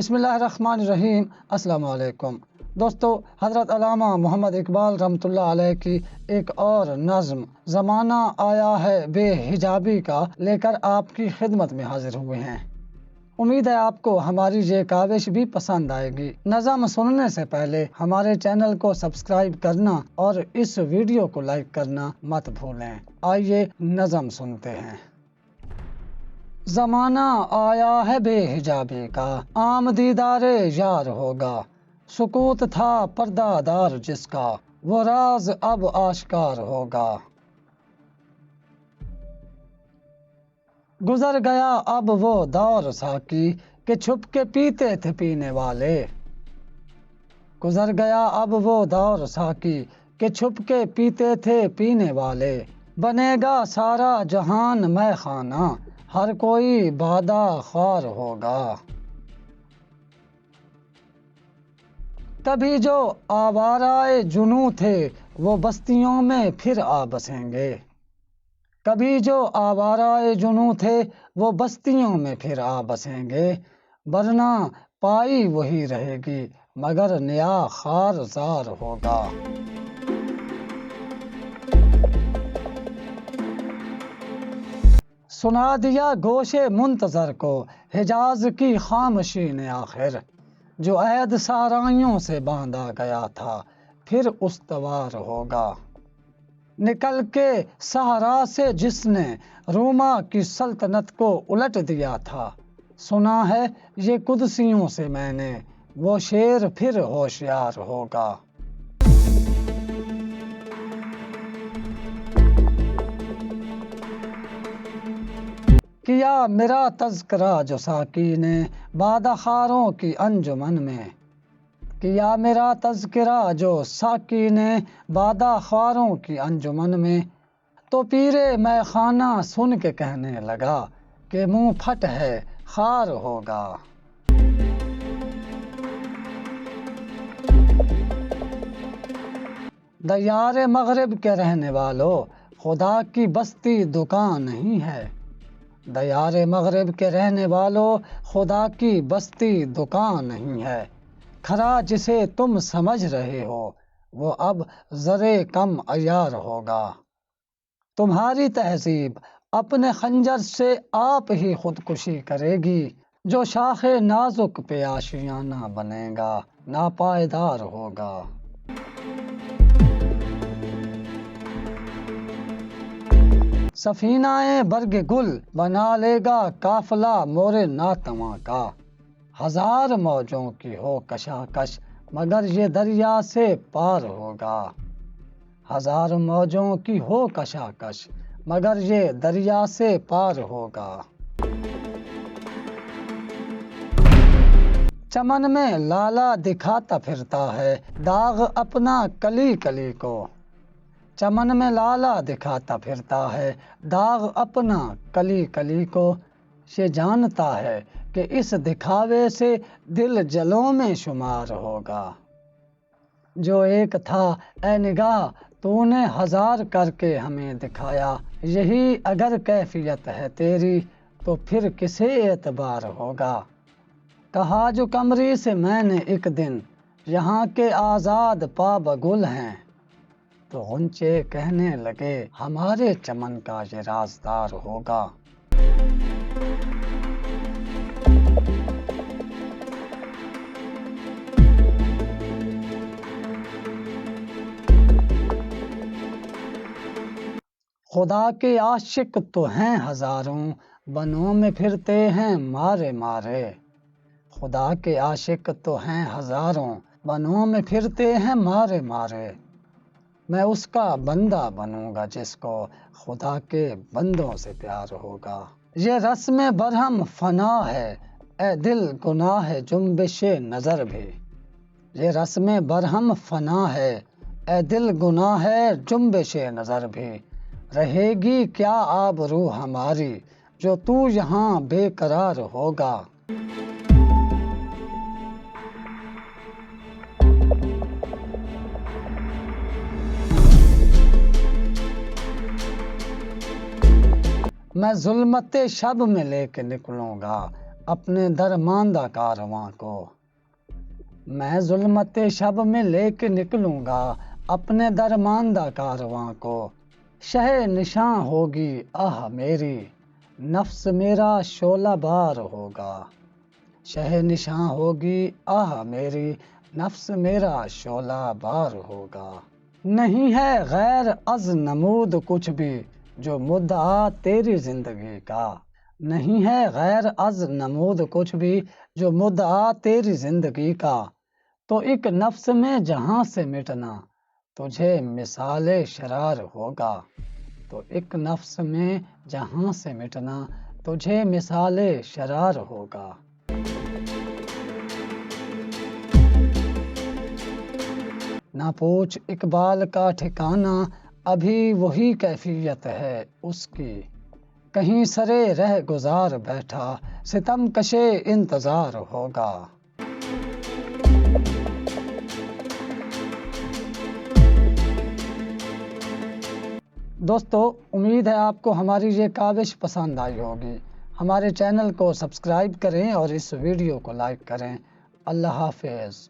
بسم اللہ الرحمن الرحیم۔ السلام علیکم دوستو، حضرت علامہ محمد اقبال رحمۃ اللہ علیہ کی ایک اور نظم زمانہ آیا ہے بے حجابی کا لے کر آپ کی خدمت میں حاضر ہوئے ہیں۔ امید ہے آپ کو ہماری یہ کاوش بھی پسند آئے گی۔ نظم سننے سے پہلے ہمارے چینل کو سبسکرائب کرنا اور اس ویڈیو کو لائک کرنا مت بھولیں۔ آئیے نظم سنتے ہیں۔ زمانہ آیا ہے بے حجابی کا، عام دیدار یار ہوگا۔ سکوت تھا پردہ دار جس کا، وہ راز اب آشکار ہوگا۔ گزر گیا اب وہ دور ساقی کہ چھپ کے پیتے تھے پینے والے۔ گزر گیا اب وہ دور ساقی کہ چھپ کے پیتے تھے پینے والے۔ بنے گا سارا جہان مے خانہ، ہر کوئی بادہ خوار ہوگا۔ کبھی جو آوارۂ جنوں تھے وہ بستیوں میں پھر آ بسیں گے۔ کبھی جو آوارۂ جنوں تھے وہ بستیوں میں پھر آ بسیں گے۔ ورنہ پائی وہی رہے گی مگر نیا خار زار ہوگا۔ سنا دیا گوش منتظر کو حجاز کی خاموشی نے آخر، جو عہد سارائیوں سے باندھا گیا تھا پھر استوار ہوگا۔ نکل کے صحرا سے جس نے روما کی سلطنت کو الٹ دیا تھا، سنا ہے یہ قدسیوں سے میں نے، وہ شیر پھر ہوشیار ہوگا۔ کیا میرا تذکرہ جو ساقی نے بادہ خاروں کی انجمن میں، کیا میرا تذکرہ جو ساقی نے بادہ خاروں کی انجمن میں، تو پیر مے خانہ سن کے کہنے لگا کہ منہ پھٹ ہے خار ہوگا۔ دیار مغرب کے رہنے والوں، خدا کی بستی دکان نہیں ہے۔ دیار مغرب کے رہنے والوں، خدا کی بستی دکان نہیں ہے۔ کھرا جسے تم سمجھ رہے ہو وہ اب زرے کم عیار ہوگا۔ تمہاری تہذیب اپنے خنجر سے آپ ہی خودکشی کرے گی، جو شاخ نازک پہ آشیانہ بنے گا ناپائیدار ہوگا۔ سفینہ برگ گل بنا لے گا قافلہ مور ناتواں کا، ہزار موجوں کی ہو کشاکش مگر یہ دریا سے پار ہوگا۔ ہزار موجوں کی ہو کشاکش مگر یہ دریا سے پار ہوگا۔ چمن میں لالا دکھاتا پھرتا ہے داغ اپنا کلی کلی کو، چمن میں لالا دکھاتا پھرتا ہے داغ اپنا کلی کلی کو۔ یہ جانتا ہے کہ اس دکھاوے سے دل جلوں میں شمار ہوگا۔ جو ایک تھا اے نگاہ تو نے ہزار کر کے ہمیں دکھایا، یہی اگر کیفیت ہے تیری تو پھر کسے اعتبار ہوگا۔ کہا جو قمری سے میں نے ایک دن، یہاں کے آزاد پا بگل ہیں، تو غنچے کہنے لگے ہمارے چمن کا یہ رازدار ہوگا۔ خدا کے عاشق تو ہیں ہزاروں، بنوں میں پھرتے ہیں مارے مارے۔ خدا کے عاشق تو ہیں ہزاروں، بنوں میں پھرتے ہیں مارے مارے۔ میں اس کا بندہ بنوں گا جس کو خدا کے بندوں سے پیار ہوگا۔ یہ رسم برہم فنا ہے اے دل گناہ ہے جنبش نظر بھی، یہ رسم برہم فنا ہے اے دل گناہ ہے جنبش نظر بھی۔ رہے گی کیا آبرو ہماری جو تو یہاں بے قرار ہوگا۔ میں ظلمت شب میں لے کے نکلوں گا اپنے درماندہ کارواں کو۔ میں ظلمت شب میں لے کے نکلوں گا اپنے درماندہ کارواں کو۔ شہ نشاں ہوگی آہ میری، نفس میرا شعلہ بار ہوگا۔ شہ نشاں ہوگی آہ میری، نفس میرا شعلہ بار ہوگا۔ نہیں ہے غیر از نمود کچھ بھی جو مدعا تیری زندگی کا۔ نہیں ہے غیر از نمود کچھ بھی جو مدعا تیری زندگی کا۔ تو ایک نفس میں جہاں سے مٹنا تجھے مثال شرار ہوگا۔ تو ایک نفس میں جہاں سے مٹنا تجھے مثال شرار ہوگا۔ نہ پوچھ اقبال کا ٹھکانہ، ابھی وہی کیفیت ہے اس کی۔ کہیں سرے رہ گزار بیٹھا ستم کشے انتظار ہوگا۔ دوستو، امید ہے آپ کو ہماری یہ کاوش پسند آئی ہوگی۔ ہمارے چینل کو سبسکرائب کریں اور اس ویڈیو کو لائک کریں۔ اللہ حافظ۔